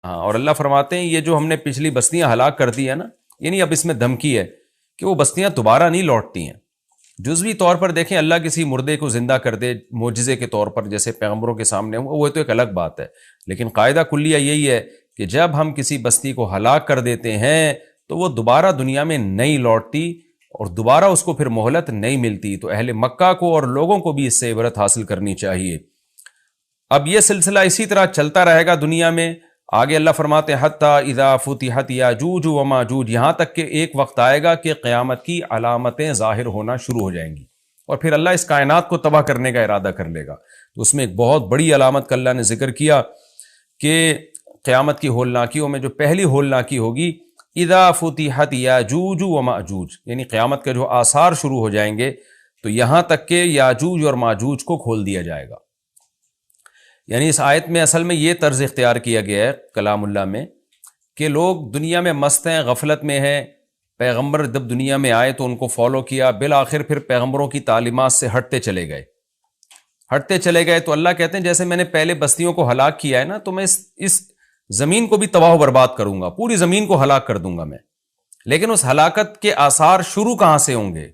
ہاں، اور اللہ فرماتے ہیں یہ جو ہم نے پچھلی بستیاں ہلاک کر دی ہے نا، یعنی اب اس میں دھمکی ہے کہ وہ بستیاں دوبارہ نہیں لوٹتی ہیں۔ جزوی طور پر دیکھیں اللہ کسی مردے کو زندہ کر دے معجزے کے طور پر، جیسے پیغمبروں کے سامنے ہوں، وہ تو ایک الگ بات ہے، لیکن قاعدہ کلیہ یہی ہے کہ جب ہم کسی بستی کو ہلاک کر دیتے ہیں تو وہ دوبارہ دنیا میں نہیں لوٹتی اور دوبارہ اس کو پھر مہلت نہیں ملتی۔ تو اہل مکہ کو اور لوگوں کو بھی اس سے عبرت حاصل کرنی چاہیے۔ اب یہ سلسلہ اسی طرح چلتا رہے گا دنیا میں۔ آگے اللہ فرماتے ہیں حتیٰ اذا فتحت یاجوج و ماجوج، یہاں تک کہ ایک وقت آئے گا کہ قیامت کی علامتیں ظاہر ہونا شروع ہو جائیں گی اور پھر اللہ اس کائنات کو تباہ کرنے کا ارادہ کر لے گا۔ تو اس میں ایک بہت بڑی علامت کا اللہ نے ذکر کیا کہ قیامت کی ہولناکیوں میں جو پہلی ہولناکی ہوگی اذا فتحت یاجوج و ماجوج، یعنی قیامت کے جو آثار شروع ہو جائیں گے تو یہاں تک کہ یاجوج اور ماجوج کو کھول دیا جائے گا۔ یعنی اس آیت میں اصل میں یہ طرز اختیار کیا گیا ہے کلام اللہ میں کہ لوگ دنیا میں مست ہیں، غفلت میں ہیں، پیغمبر جب دنیا میں آئے تو ان کو فالو کیا، بالآخر پھر پیغمبروں کی تعلیمات سے ہٹتے چلے گئے تو اللہ کہتے ہیں جیسے میں نے پہلے بستیوں کو ہلاک کیا ہے نا، تو میں اس زمین کو بھی تباہ و برباد کروں گا، پوری زمین کو ہلاک کر دوں گا میں۔ لیکن اس ہلاکت کے آثار شروع کہاں سے ہوں گے؟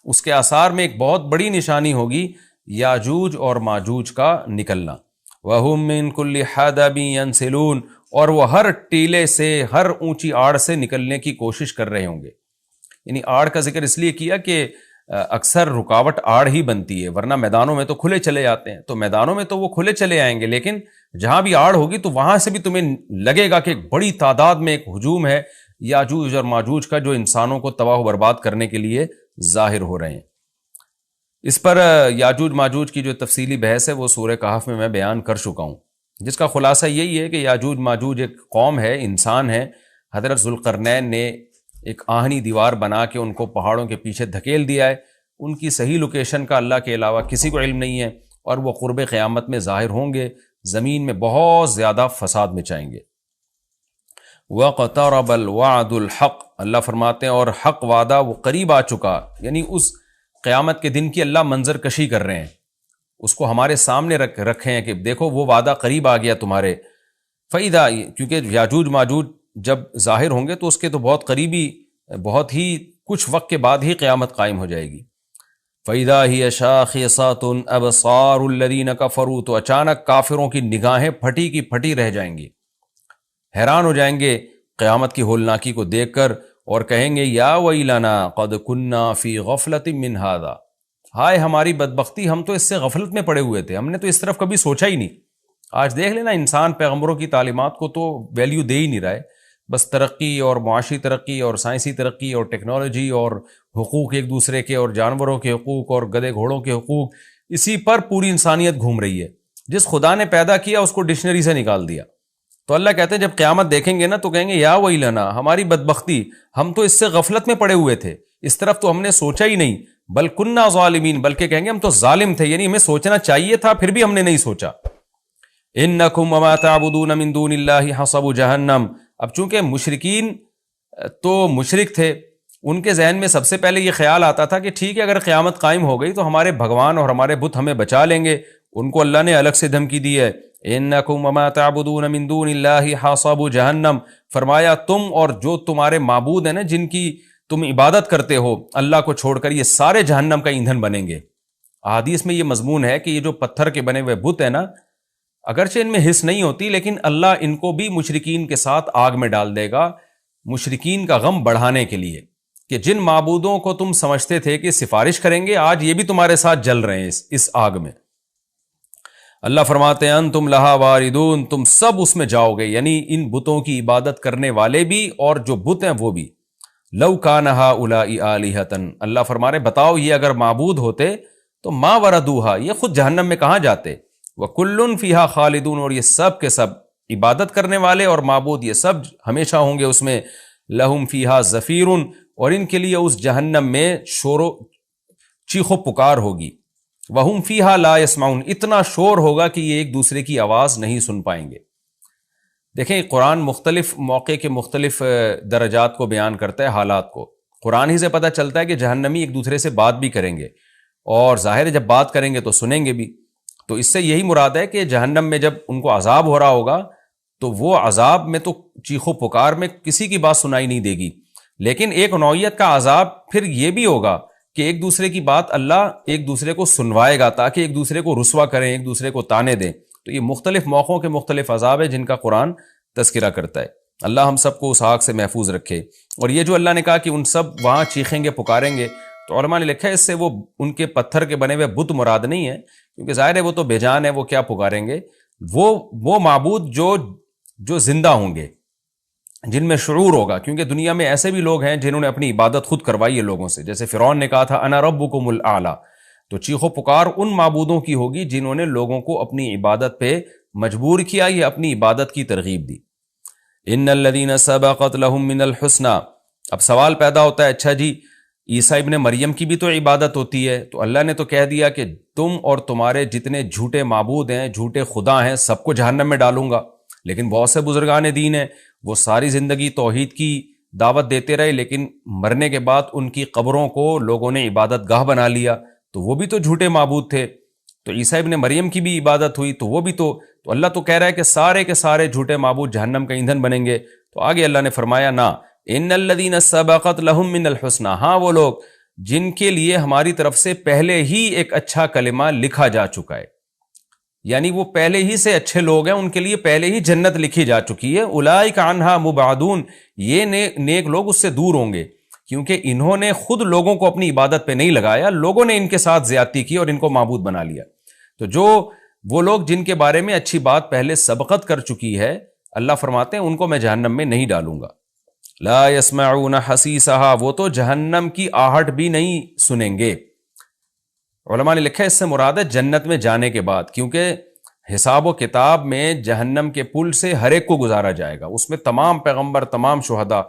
اس کے آثار میں ایک بہت بڑی نشانی ہوگی یاجوج اور ماجوج کا نکلنا۔ وَهُم مِّن كُلِّ حَدَبٍ يَنْسِلُونَ، اور وہ ہر ٹیلے سے، ہر اونچی آڑ سے نکلنے کی کوشش کر رہے ہوں گے۔ یعنی آڑ کا ذکر اس لیے کیا کہ اکثر رکاوٹ آڑ ہی بنتی ہے، ورنہ میدانوں میں تو کھلے چلے جاتے ہیں، تو میدانوں میں تو وہ کھلے چلے آئیں گے، لیکن جہاں بھی آڑ ہوگی تو وہاں سے بھی تمہیں لگے گا کہ ایک بڑی تعداد میں ایک ہجوم ہے یاجوج اور ماجوج کا، جو انسانوں کو تباہ و برباد کرنے کے لیے ظاہر ہو رہے ہیں۔ اس پر یاجوج ماجوج کی جو تفصیلی بحث ہے وہ سورہ کہف میں بیان کر چکا ہوں، جس کا خلاصہ یہی ہے کہ یاجوج ماجوج ایک قوم ہے، انسان ہے۔ حضرت ذوالقرنین نے ایک آہنی دیوار بنا کے ان کو پہاڑوں کے پیچھے دھکیل دیا ہے۔ ان کی صحیح لوکیشن کا اللہ کے علاوہ کسی کو علم نہیں ہے، اور وہ قرب قیامت میں ظاہر ہوں گے، زمین میں بہت زیادہ فساد مچائیں گے۔ وَاقْتَرَبَ الْوَعْدُ الْحَقُّ، اللہ فرماتے ہیں اور حق وعدہ وہ قریب آ چکا، یعنی اس قیامت کے دن کی اللہ منظر کشی کر رہے ہیں، اس کو ہمارے سامنے رکھے ہیں کہ دیکھو وہ وعدہ قریب آ گیا تمہارے۔ فَإِذَا، کیونکہ یاجوج ماجوج جب ظاہر ہوں گے تو اس کے تو بہت قریبی، بہت ہی کچھ وقت کے بعد ہی قیامت قائم ہو جائے گی۔ فَإِذَا هِيَ شَاخِصَةٌ أَبْصَارُ الَّذِينَ كَفَرُوا، تو اچانک کافروں کی نگاہیں پھٹی کی پھٹی رہ جائیں گی، حیران ہو جائیں گے قیامت کی ہولناکی کو دیکھ کر، اور کہیں گے یا ویلنا قد کنا فی غفلۃ من ھذا، ہائے ہماری بدبختی، ہم تو اس سے غفلت میں پڑے ہوئے تھے، ہم نے تو اس طرف کبھی سوچا ہی نہیں۔ آج دیکھ لینا انسان پیغمبروں کی تعلیمات کو تو ویلیو دے ہی نہیں رہا ہے، بس ترقی اور معاشی ترقی اور سائنسی ترقی اور ٹیکنالوجی اور حقوق ایک دوسرے کے اور جانوروں کے حقوق اور گدھے گھوڑوں کے حقوق، اسی پر پوری انسانیت گھوم رہی ہے۔ جس خدا نے پیدا کیا اس کو ڈکشنری سے نکال دیا۔ تو اللہ کہتے ہیں جب قیامت دیکھیں گے نا تو کہیں گے یا ویلنا، ہماری بدبختی، ہم تو اس سے غفلت میں پڑے ہوئے تھے، اس طرف تو ہم نے سوچا ہی نہیں، بل کننا ظالمین، بلکہ کہیں گے ہم تو ظالم تھے، یعنی ہمیں سوچنا چاہیے تھا پھر بھی ہم نے نہیں سوچا۔ انکم وما تعبدون من دون اللہ حصب جہنم، اب چونکہ مشرکین تو مشرک تھے، ان کے ذہن میں سب سے پہلے یہ خیال آتا تھا کہ ٹھیک ہے اگر قیامت قائم ہو گئی تو ہمارے بھگوان اور ہمارے بت ہمیں بچا لیں گے، ان کو اللہ نے الگ سے دھمکی دی ہے، انکم وما تعبدون من دون اللہ حصب جہنم، فرمایا تم اور جو تمہارے معبود ہیں نا، جن کی تم عبادت کرتے ہو اللہ کو چھوڑ کر، یہ سارے جہنم کا ایندھن بنیں گے۔ احادیث میں یہ مضمون ہے کہ یہ جو پتھر کے بنے ہوئے بت ہیں نا، اگرچہ ان میں حس نہیں ہوتی لیکن اللہ ان کو بھی مشرکین کے ساتھ آگ میں ڈال دے گا، مشرکین کا غم بڑھانے کے لیے، کہ جن معبودوں کو تم سمجھتے تھے کہ سفارش کریں گے، آج یہ بھی تمہارے ساتھ جل رہے ہیں اس آگ میں۔ اللہ فرماتے ہیں انتم لہا واردون، تم سب اس میں جاؤ گے، یعنی ان بتوں کی عبادت کرنے والے بھی اور جو بت ہیں وہ بھی۔ لو کان ہؤلاء آلہۃ، اللہ فرما رہے بتاؤ یہ اگر معبود ہوتے تو ما وردوہا، یہ خود جہنم میں کہاں جاتے، وکل فیہا خالدون، اور یہ سب کے سب عبادت کرنے والے اور معبود یہ سب ہمیشہ ہوں گے اس میں۔ لہم فیہا زفیر، اور ان کے لیے اس جہنم میں شور و چیخ و پکار ہوگی۔ وہم فیہا لا یسمعون، اتنا شور ہوگا کہ یہ ایک دوسرے کی آواز نہیں سن پائیں گے۔ دیکھیں قرآن مختلف موقع کے مختلف درجات کو بیان کرتا ہے، حالات کو۔ قرآن ہی سے پتہ چلتا ہے کہ جہنمی ایک دوسرے سے بات بھی کریں گے، اور ظاہر ہے جب بات کریں گے تو سنیں گے بھی۔ تو اس سے یہی مراد ہے کہ جہنم میں جب ان کو عذاب ہو رہا ہوگا تو وہ عذاب میں تو چیخو پکار میں کسی کی بات سنائی نہیں دے گی، لیکن ایک نوعیت کا عذاب پھر یہ بھی ہوگا کہ ایک دوسرے کی بات اللہ ایک دوسرے کو سنوائے گا تاکہ ایک دوسرے کو رسوا کریں، ایک دوسرے کو تانے دیں۔ تو یہ مختلف موقعوں کے مختلف عذاب ہیں جن کا قرآن تذکرہ کرتا ہے۔ اللہ ہم سب کو اس آگ سے محفوظ رکھے۔ اور یہ جو اللہ نے کہا کہ ان سب وہاں چیخیں گے پکاریں گے، تو علماء نے لکھا ہے اس سے وہ ان کے پتھر کے بنے ہوئے بت مراد نہیں ہے، کیونکہ ظاہر ہے وہ تو بے جان ہے، وہ کیا پکاریں گے؟ وہ معبود جو زندہ ہوں گے، جن میں شعور ہوگا، کیونکہ دنیا میں ایسے بھی لوگ ہیں جنہوں نے اپنی عبادت خود کروائی ہے لوگوں سے، جیسے فرعون نے کہا تھا انا ربکم الاعلی۔ تو چیخ و پکار ان معبودوں کی ہوگی جنہوں نے لوگوں کو اپنی عبادت پہ مجبور کیا یا اپنی عبادت کی ترغیب دی۔ ان الذین سبقت لهم من الحسنی۔ اب سوال پیدا ہوتا ہے، اچھا جی عیسیٰ ابن مریم کی بھی تو عبادت ہوتی ہے، تو اللہ نے تو کہہ دیا کہ تم اور تمہارے جتنے جھوٹے معبود ہیں، جھوٹے خدا ہیں، سب کو جہنم میں ڈالوں گا۔ لیکن بہت سے بزرگان دین ہیں وہ ساری زندگی توحید کی دعوت دیتے رہے، لیکن مرنے کے بعد ان کی قبروں کو لوگوں نے عبادت گاہ بنا لیا، تو وہ بھی تو جھوٹے معبود تھے۔ تو عیسیٰ ابن مریم کی بھی عبادت ہوئی تو وہ بھی تو اللہ تو کہہ رہا ہے کہ سارے کے سارے جھوٹے معبود جہنم کا ایندھن بنیں گے۔ تو آگے اللہ نے فرمایا نا ان الذین سبقت لهم من الحسنی، ہاں وہ لوگ جن کے لیے ہماری طرف سے پہلے ہی ایک اچھا کلمہ لکھا جا چکا ہے، یعنی وہ پہلے ہی سے اچھے لوگ ہیں، ان کے لیے پہلے ہی جنت لکھی جا چکی ہے۔ اولئک عنہا مبعدون، یہ نیک لوگ اس سے دور ہوں گے، کیونکہ انہوں نے خود لوگوں کو اپنی عبادت پہ نہیں لگایا، لوگوں نے ان کے ساتھ زیادتی کی اور ان کو معبود بنا لیا۔ تو جو وہ لوگ جن کے بارے میں اچھی بات پہلے سبقت کر چکی ہے، اللہ فرماتے ہیں ان کو میں جہنم میں نہیں ڈالوں گا۔ لا يسمعون حسیسہا، وہ تو جہنم کی آہٹ بھی نہیں سنیں گے۔ علماء نے لکھا ہے اس سے مراد ہے جنت میں جانے کے بعد، کیونکہ حساب و کتاب میں جہنم کے پل سے ہر ایک کو گزارا جائے گا، اس میں تمام پیغمبر، تمام شہداء،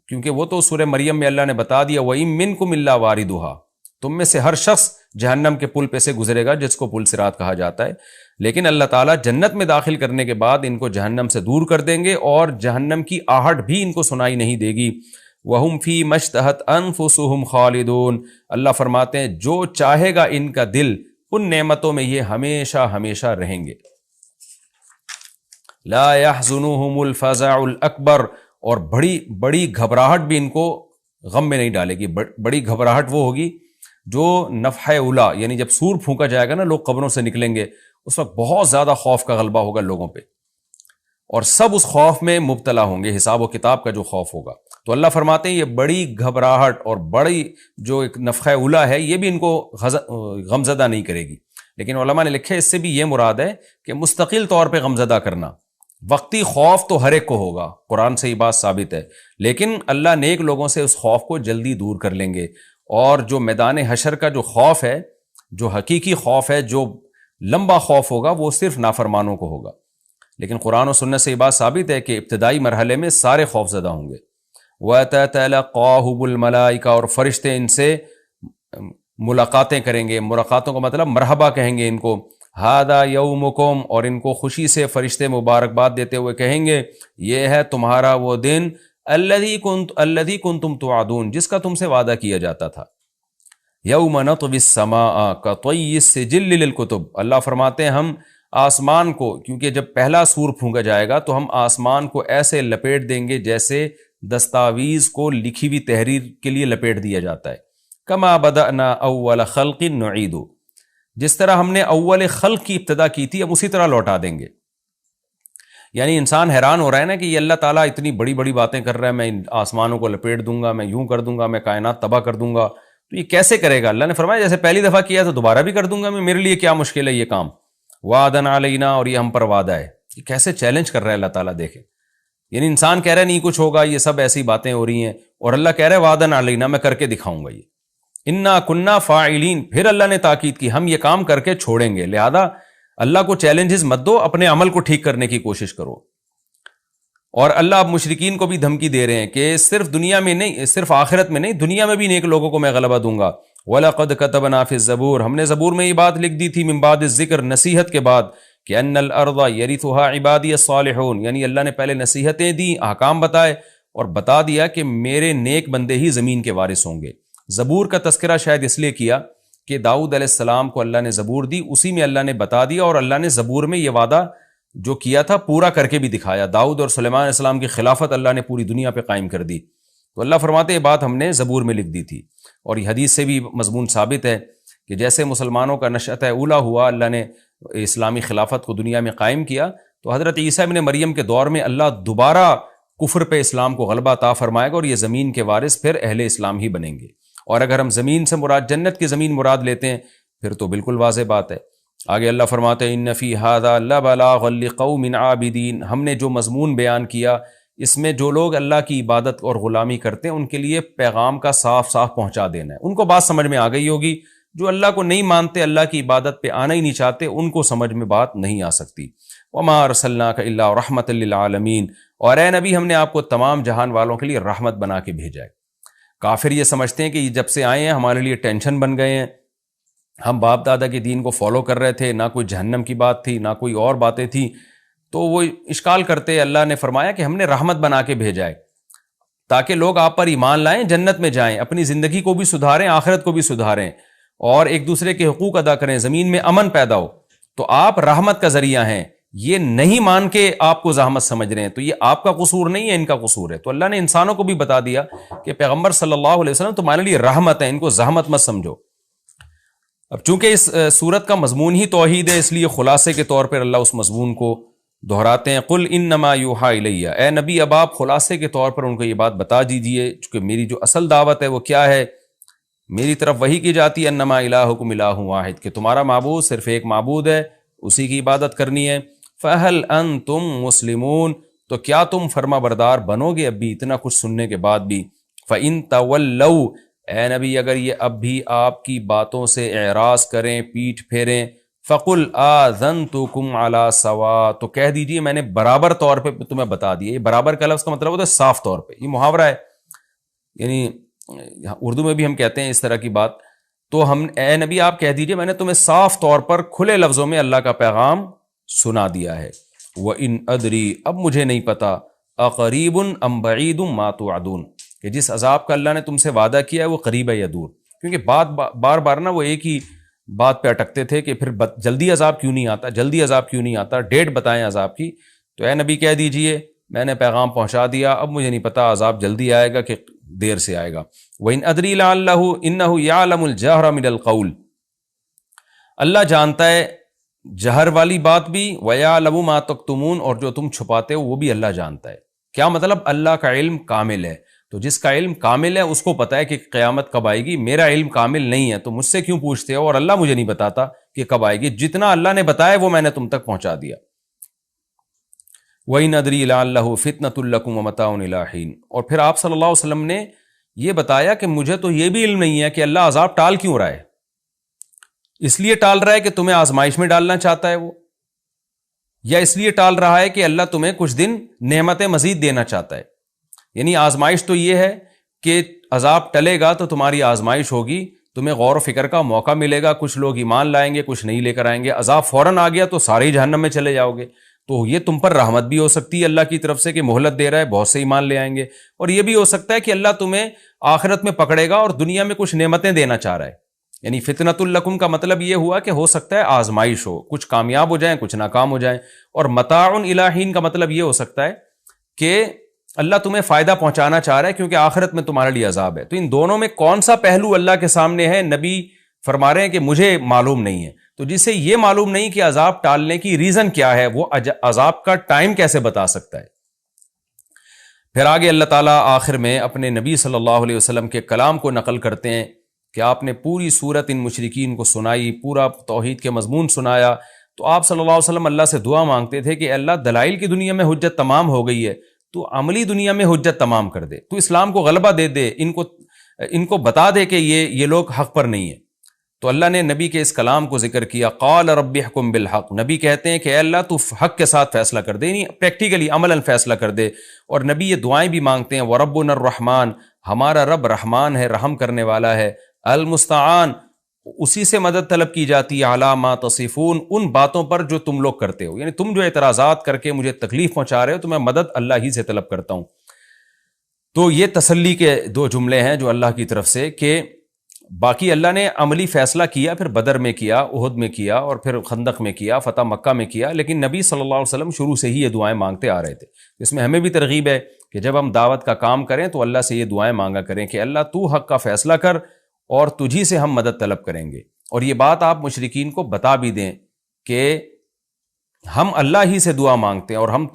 کیونکہ وہ تو سورہ مریم میں اللہ نے بتا دیا وَإِن مِّنكُمْ إِلَّا وَارِدُهَا، تم میں سے ہر شخص جہنم کے پل پہ سے گزرے گا، جس کو پل صراط کہا جاتا ہے۔ لیکن اللہ تعالیٰ جنت میں داخل کرنے کے بعد ان کو جہنم سے دور کر دیں گے اور جہنم کی آہٹ بھی ان کو سنائی نہیں دے گی۔ وَهُمْ فِي مَا اشْتَهَتْ أَنفُسُهُمْ خَالِدُونَ، اللہ فرماتے ہیں جو چاہے گا ان کا دل، ان نعمتوں میں یہ ہمیشہ ہمیشہ رہیں گے۔ لا يحزنهم الفزع الاکبر، اور بڑی گھبراہٹ بھی ان کو غم میں نہیں ڈالے گی۔ بڑی گھبراہٹ وہ ہوگی جو نفحہ اولا، یعنی جب سور پھونکا جائے گا نا، لوگ قبروں سے نکلیں گے، اس وقت بہت زیادہ خوف کا غلبہ ہوگا لوگوں پہ، اور سب اس خوف میں مبتلا ہوں گے، حساب و کتاب کا جو خوف ہوگا۔ تو اللہ فرماتے ہیں یہ بڑی گھبراہٹ اور بڑی جو ایک نفخہ اولا ہے، یہ بھی ان کو غمزدہ نہیں کرے گی۔ لیکن علماء نے لکھے اس سے بھی یہ مراد ہے کہ مستقل طور پہ غمزدہ کرنا، وقتی خوف تو ہر ایک کو ہوگا، قرآن سے یہ بات ثابت ہے، لیکن اللہ نیک لوگوں سے اس خوف کو جلدی دور کر لیں گے۔ اور جو میدان حشر کا جو خوف ہے، جو حقیقی خوف ہے، جو لمبا خوف ہوگا، وہ صرف نافرمانوں کو ہوگا۔ لیکن قرآن و سنت سے یہ بات ثابت ہے کہ ابتدائی مرحلے میں سارے خوف زدہ ہوں گے۔ وَتَتَلَقَّاهُ الْمَلَائِكَةُ، اور فرشتے ان سے ملاقاتیں کریں گے، ملاقاتوں کا مطلب مرحبا کہیں گے ان کو، هَذَا يَوْمُكُمْ، اور ان کو خوشی سے فرشتے مبارکباد دیتے ہوئے کہیں گے یہ ہے تمہارا وہ دن الذی کنتم توعدون، جس کا تم سے وعدہ کیا جاتا تھا۔ یوم نطوی السماء کطی السجل للکتب، اللہ فرماتے ہیں ہم آسمان کو، کیونکہ جب پہلا سور پھونکا جائے گا تو ہم آسمان کو ایسے لپیٹ دیں گے جیسے دستاویز کو لکھی ہوئی تحریر کے لیے لپیٹ دیا جاتا ہے۔ کما بدأنا اول خلق نعید، جس طرح ہم نے اول خلق کی ابتدا کی تھی ہم اسی طرح لوٹا دیں گے۔ یعنی انسان حیران ہو رہا ہے نا کہ یہ اللہ تعالیٰ اتنی بڑی بڑی باتیں کر رہا ہے، میں آسمانوں کو لپیٹ دوں گا، میں یوں کر دوں گا، میں کائنات تباہ کر دوں گا، تو یہ کیسے کرے گا؟ اللہ نے فرمایا جیسے پہلی دفعہ کیا تو دوبارہ بھی کر دوں گا میں، میرے لیے کیا مشکل ہے یہ کام۔ وعدًا علینا، اور یہ ہم پر وعدہ ہے۔ یہ کیسے چیلنج کر رہا ہے اللہ تعالیٰ، دیکھیں، یعنی انسان کہہ رہا ہے نہیں کچھ ہوگا، یہ سب ایسی باتیں ہو رہی ہیں، اور اللہ کہہ رہا ہے وعدًا علینا، میں کر کے دکھاؤں گا یہ۔ انا کننا فاعلین، پھر اللہ نے تاکید کی ہم یہ کام کر کے چھوڑیں گے، لہذا اللہ کو چیلنجز مت دو، اپنے عمل کو ٹھیک کرنے کی کوشش کرو۔ اور اللہ اب مشرکین کو بھی دھمکی دے رہے ہیں کہ صرف دنیا میں نہیں، صرف آخرت میں نہیں، دنیا میں بھی نیک لوگوں کو میں غلبہ دوں گا۔ وَلَقَدْ كَتَبْنَا فِي الزَّبُورِ، ہم نے زبور میں یہ بات لکھ دی تھی من بعد الذکر، نصیحت کے بعد، کہ ان الارض یرثها عبادی الصالحون، یعنی اللہ نے پہلے نصیحتیں دی، احکام بتائے، اور بتا دیا کہ میرے نیک بندے ہی زمین کے وارث ہوں گے۔ زبور کا تذکرہ شاید اس لیے کیا کہ داؤد علیہ السلام کو اللہ نے زبور دی، اسی میں اللہ نے بتا دیا، اور اللہ نے زبور میں یہ وعدہ جو کیا تھا پورا کر کے بھی دکھایا. داؤد اور سلیمان علیہ السلام کی خلافت اللہ نے پوری دنیا پہ قائم کر دی. تو اللہ فرماتے یہ بات ہم نے زبور میں لکھ دی تھی. اور یہ حدیث سے بھی مضمون ثابت ہے کہ جیسے مسلمانوں کا نشأت اولا ہوا، اللہ نے اسلامی خلافت کو دنیا میں قائم کیا، تو حضرت عیسیٰ ابن مریم کے دور میں اللہ دوبارہ کفر پہ اسلام کو غلبہ عطا فرمائے گا، اور یہ زمین کے وارث پھر اہل اسلام ہی بنیں گے. اور اگر ہم زمین سے مراد جنت کی زمین مراد لیتے ہیں پھر تو بالکل واضح بات ہے. آگے اللہ فرماتے ہیں ان فی ھذا لبلاغا لقوم عابدین. ہم نے جو مضمون بیان کیا اس میں جو لوگ اللہ کی عبادت اور غلامی کرتے ہیں ان کے لیے پیغام کا صاف صاف پہنچا دینا ہے. ان کو بات سمجھ میں آ گئی ہوگی. جو اللہ کو نہیں مانتے، اللہ کی عبادت پہ آنا ہی نہیں چاہتے، ان کو سمجھ میں بات نہیں آ سکتی. وما ارسلناک الا رحمۃ للعالمین. اور اے نبی ہم نے آپ کو تمام جہان والوں کے لیے رحمت بنا کے بھیجا ہے. کافر یہ سمجھتے ہیں کہ یہ جب سے آئے ہیں ہمارے لیے ٹینشن بن گئے ہیں، ہم باپ دادا کے دین کو فالو کر رہے تھے، نہ کوئی جہنم کی بات تھی نہ کوئی اور باتیں تھیں، تو وہ اشکال کرتے. اللہ نے فرمایا کہ ہم نے رحمت بنا کے بھیجا ہے تاکہ لوگ آپ پر ایمان لائیں، جنت میں جائیں، اپنی زندگی کو بھی سدھاریں، آخرت کو بھی سدھاریں، اور ایک دوسرے کے حقوق ادا کریں، زمین میں امن پیدا ہو. تو آپ رحمت کا ذریعہ ہیں. یہ نہیں مان کے آپ کو زحمت سمجھ رہے ہیں تو یہ آپ کا قصور نہیں ہے، ان کا قصور ہے. تو اللہ نے انسانوں کو بھی بتا دیا کہ پیغمبر صلی اللہ علیہ وسلم تمہارے لیے رحمت ہے، ان کو زحمت مت سمجھو. اب چونکہ اس سورت کا مضمون ہی توحید ہے، اس لیے خلاصے کے طور پر اللہ اس مضمون کو دہراتے ہیں. قل انما یوحی الیہ. اے نبی اب آپ خلاصے کے طور پر ان کو یہ بات بتا دیجئے، چونکہ میری جو اصل دعوت ہے وہ کیا ہے، میری طرف وہی کی جاتی ہے انما الہکم الہ واحد، کہ تمہارا معبود صرف ایک معبود ہے، اسی کی عبادت کرنی ہے. فہل انتم مسلمون. تو کیا تم فرما بردار بنو گے اب بھی اتنا کچھ سننے کے بعد بھی. فإن تولوا. اے نبی اگر یہ اب بھی آپ کی باتوں سے اعراض کریں، پیٹھ پھیریں، فقل آذنتکم علی سوا. تو کہہ دیجئے میں نے برابر طور پہ تمہیں بتا دیا. یہ برابر کا لفظ کا مطلب ہوتا ہے صاف طور پہ. یہ محاورہ ہے، یعنی اردو میں بھی ہم کہتے ہیں اس طرح کی بات. تو ہم اے نبی آپ کہہ دیجئے میں نے تمہیں صاف طور پر کھلے لفظوں میں اللہ کا پیغام سنا دیا ہے. وَإِنْ أَدْرِي. اب مجھے نہیں پتا اقریب ام بعید ما توعدون، کہ جس عذاب کا اللہ نے تم سے وعدہ کیا ہے وہ قریب ہے یا دور. کیونکہ بار بار نا وہ ایک ہی بات پہ اٹکتے تھے کہ پھر جلدی عذاب کیوں نہیں آتا، جلدی عذاب کیوں نہیں آتا، ڈیٹ بتائیں عذاب کی. تو اے نبی کہہ دیجئے میں نے پیغام پہنچا دیا، اب مجھے نہیں پتا عذاب جلدی آئے گا کہ دیر سے آئے گا. وَإِنْ أَدْرِي لَعَلَّهُ إِنَّهُ يَعْلَمُ الْجَهْرَ مِنَ الْقَوْلِ. اللہ جانتا ہے جہر والی بات بھی، وَيَعْلَمُ مَا تَكْتُمُونَ، اور جو تم چھپاتے ہو وہ بھی اللہ جانتا ہے. کیا مطلب؟ اللہ کا علم کامل ہے. تو جس کا علم کامل ہے اس کو پتا ہے کہ قیامت کب آئے گی. میرا علم کامل نہیں ہے تو مجھ سے کیوں پوچھتے ہو، اور اللہ مجھے نہیں بتاتا کہ کب آئے گی. جتنا اللہ نے بتایا وہ میں نے تم تک پہنچا دیا. وَإِنْ أَدْرِي لَعَلَّهُ فِتْنَةٌ لَكُمْ وَمَتَاعٌ إِلَىٰ حِينٍ. اور پھر آپ صلی اللہ علیہ وسلم نے یہ بتایا کہ مجھے تو یہ بھی علم نہیں ہے کہ اللہ عذاب ٹال کیوں رہا ہے. اس لیے ٹال رہا ہے کہ تمہیں آزمائش میں ڈالنا چاہتا ہے وہ، یا اس لیے ٹال رہا ہے کہ اللہ تمہیں کچھ دن نعمتیں مزید دینا چاہتا ہے. یعنی آزمائش تو یہ ہے کہ عذاب ٹلے گا تو تمہاری آزمائش ہوگی، تمہیں غور و فکر کا موقع ملے گا، کچھ لوگ ایمان لائیں گے، کچھ نہیں لے کر آئیں گے. عذاب فوراً آ گیا تو سارے ہی جہنم میں چلے جاؤ گے. تو یہ تم پر رحمت بھی ہو سکتی ہے اللہ کی طرف سے کہ مہلت دے رہا ہے، بہت سے ایمان لے آئیں گے. اور یہ بھی ہو سکتا ہے کہ اللہ تمہیں آخرت میں پکڑے گا اور دنیا میں کچھ نعمتیں دینا چاہ رہا ہے. یعنی فتنۃ لکم کا مطلب یہ ہوا کہ ہو سکتا ہے آزمائش ہو، کچھ کامیاب ہو جائیں کچھ ناکام ہو جائیں. اور متاع الی حین کا مطلب یہ ہو سکتا ہے کہ اللہ تمہیں فائدہ پہنچانا چاہ رہا ہے کیونکہ آخرت میں تمہارے لیے عذاب ہے. تو ان دونوں میں کون سا پہلو اللہ کے سامنے ہے؟ نبی فرما رہے ہیں کہ مجھے معلوم نہیں ہے. تو جسے یہ معلوم نہیں کہ عذاب ٹالنے کی ریزن کیا ہے، وہ عذاب کا ٹائم کیسے بتا سکتا ہے؟ پھر آگے اللہ تعالیٰ آخر میں اپنے نبی صلی اللہ علیہ وسلم کے کلام کو نقل کرتے ہیں کہ آپ نے پوری صورت ان مشرکین کو سنائی، پورا توحید کے مضمون سنایا. تو آپ صلی اللہ علیہ وسلم اللہ سے دعا مانگتے تھے کہ اللہ دلائل کی دنیا میں حجت تمام ہو گئی ہے، تو عملی دنیا میں حجت تمام کر دے، تو اسلام کو غلبہ دے دے، ان کو بتا دے کہ یہ لوگ حق پر نہیں ہیں. تو اللہ نے نبی کے اس کلام کو ذکر کیا. قال رب احکم بالحق. نبی کہتے ہیں کہ اے اللہ تو حق کے ساتھ فیصلہ کر دے، یعنی پریکٹیکلی عملاً فیصلہ کر دے. اور نبی یہ دعائیں بھی مانگتے ہیں، وربنا الرحمن، ہمارا رب رحمان ہے، رحم کرنے والا ہے. المستعان، اسی سے مدد طلب کی جاتی ہے. علی ما تصفون، ان باتوں پر جو تم لوگ کرتے ہو، یعنی تم جو اعتراضات کر کے مجھے تکلیف پہنچا رہے ہو تو میں مدد اللہ ہی سے طلب کرتا ہوں. تو یہ تسلی کے دو جملے ہیں جو اللہ کی طرف سے کہ باقی اللہ نے عملی فیصلہ کیا، پھر بدر میں کیا، احد میں کیا، اور پھر خندق میں کیا، فتح مکہ میں کیا، لیکن نبی صلی اللہ علیہ وسلم شروع سے ہی یہ دعائیں مانگتے آ رہے تھے۔ اس میں ہمیں بھی ترغیب ہے کہ جب ہم دعوت کا کام کریں تو اللہ سے یہ دعائیں مانگا کریں کہ اللہ تو حق کا فیصلہ کر اور تجھی سے ہم مدد طلب کریں گے۔ اور یہ بات آپ مشرکین کو بتا بھی دیں کہ ہم اللہ ہی سے دعا مانگتے ہیں، اور ہم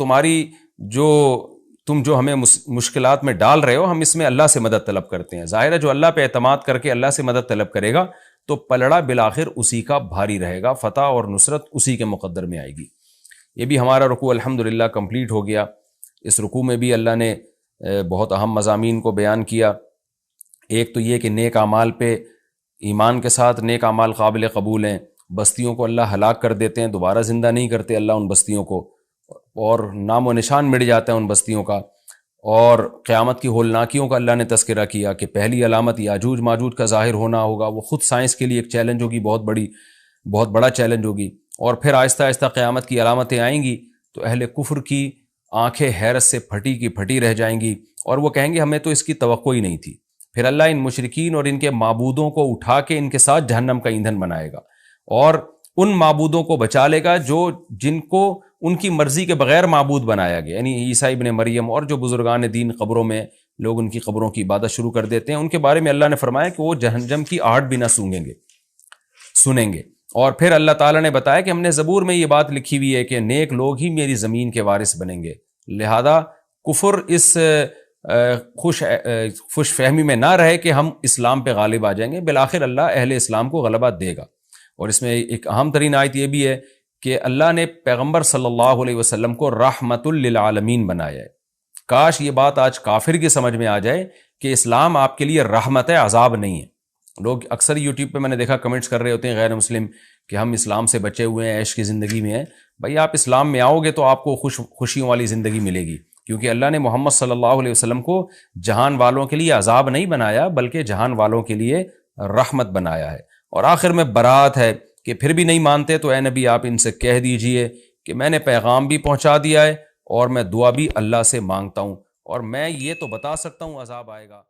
تم جو ہمیں مشکلات میں ڈال رہے ہو، ہم اس میں اللہ سے مدد طلب کرتے ہیں۔ ظاہر ہے جو اللہ پہ اعتماد کر کے اللہ سے مدد طلب کرے گا تو پلڑا بالآخر اسی کا بھاری رہے گا، فتح اور نصرت اسی کے مقدر میں آئے گی۔ یہ بھی ہمارا رکوع الحمدللہ کمپلیٹ ہو گیا۔ اس رکوع میں بھی اللہ نے بہت اہم مضامین کو بیان کیا۔ ایک تو یہ کہ نیک اعمال پہ ایمان کے ساتھ نیک اعمال قابل قبول ہیں، بستیوں کو اللہ ہلاک کر دیتے ہیں، دوبارہ زندہ نہیں کرتے اللہ ان بستیوں کو، اور نام و نشان مٹ جاتا ہے ان بستیوں کا۔ اور قیامت کی ہولناکیوں کا اللہ نے تذکرہ کیا کہ پہلی علامت یاجوج ماجوج کا ظاہر ہونا ہوگا، وہ خود سائنس کے لیے ایک چیلنج ہوگی، بہت بڑا چیلنج ہوگی۔ اور پھر آہستہ آہستہ قیامت کی علامتیں آئیں گی تو اہل کفر کی آنکھیں حیرت سے پھٹی کی پھٹی رہ جائیں گی، اور وہ کہیں گے ہمیں تو اس کی توقع ہی نہیں تھی۔ پھر اللہ ان مشرکین اور ان کے معبودوں کو اٹھا کے ان کے ساتھ جہنم کا ایندھن بنائے گا، اور ان معبودوں کو بچا لے گا جن کو ان کی مرضی کے بغیر معبود بنایا گیا، یعنی عیسیٰ ابن مریم اور جو بزرگان دین قبروں میں لوگ ان کی قبروں کی عبادت شروع کر دیتے ہیں، ان کے بارے میں اللہ نے فرمایا کہ وہ جہنم کی آہٹ بھی نہ سنیں گے۔ اور پھر اللہ تعالیٰ نے بتایا کہ ہم نے زبور میں یہ بات لکھی ہوئی ہے کہ نیک لوگ ہی میری زمین کے وارث بنیں گے، لہذا کفر اس خوش فہمی میں نہ رہے کہ ہم اسلام پہ غالب آ جائیں گے، بالآخر اللہ اہل اسلام کو غلبہ دے گا۔ اور اس میں ایک اہم ترین آیت یہ بھی ہے کہ اللہ نے پیغمبر صلی اللہ علیہ وسلم کو رحمت للعالمین بنایا ہے۔ کاش یہ بات آج کافر کی سمجھ میں آ جائے کہ اسلام آپ کے لیے رحمت ہے، عذاب نہیں ہے۔ لوگ اکثر یوٹیوب پہ میں نے دیکھا کمنٹس کر رہے ہوتے ہیں غیر مسلم کہ ہم اسلام سے بچے ہوئے ہیں، عیش کی زندگی میں ہیں۔ بھائی آپ اسلام میں آؤ گے تو آپ کو خوشیوں والی زندگی ملے گی، کیونکہ اللہ نے محمد صلی اللہ علیہ وسلم کو جہان والوں کے لیے عذاب نہیں بنایا بلکہ جہان والوں کے لیے رحمت بنایا ہے۔ اور آخر میں برات ہے کہ پھر بھی نہیں مانتے تو اے نبی آپ ان سے کہہ دیجئے کہ میں نے پیغام بھی پہنچا دیا ہے اور میں دعا بھی اللہ سے مانگتا ہوں، اور میں یہ تو بتا سکتا ہوں عذاب آئے گا۔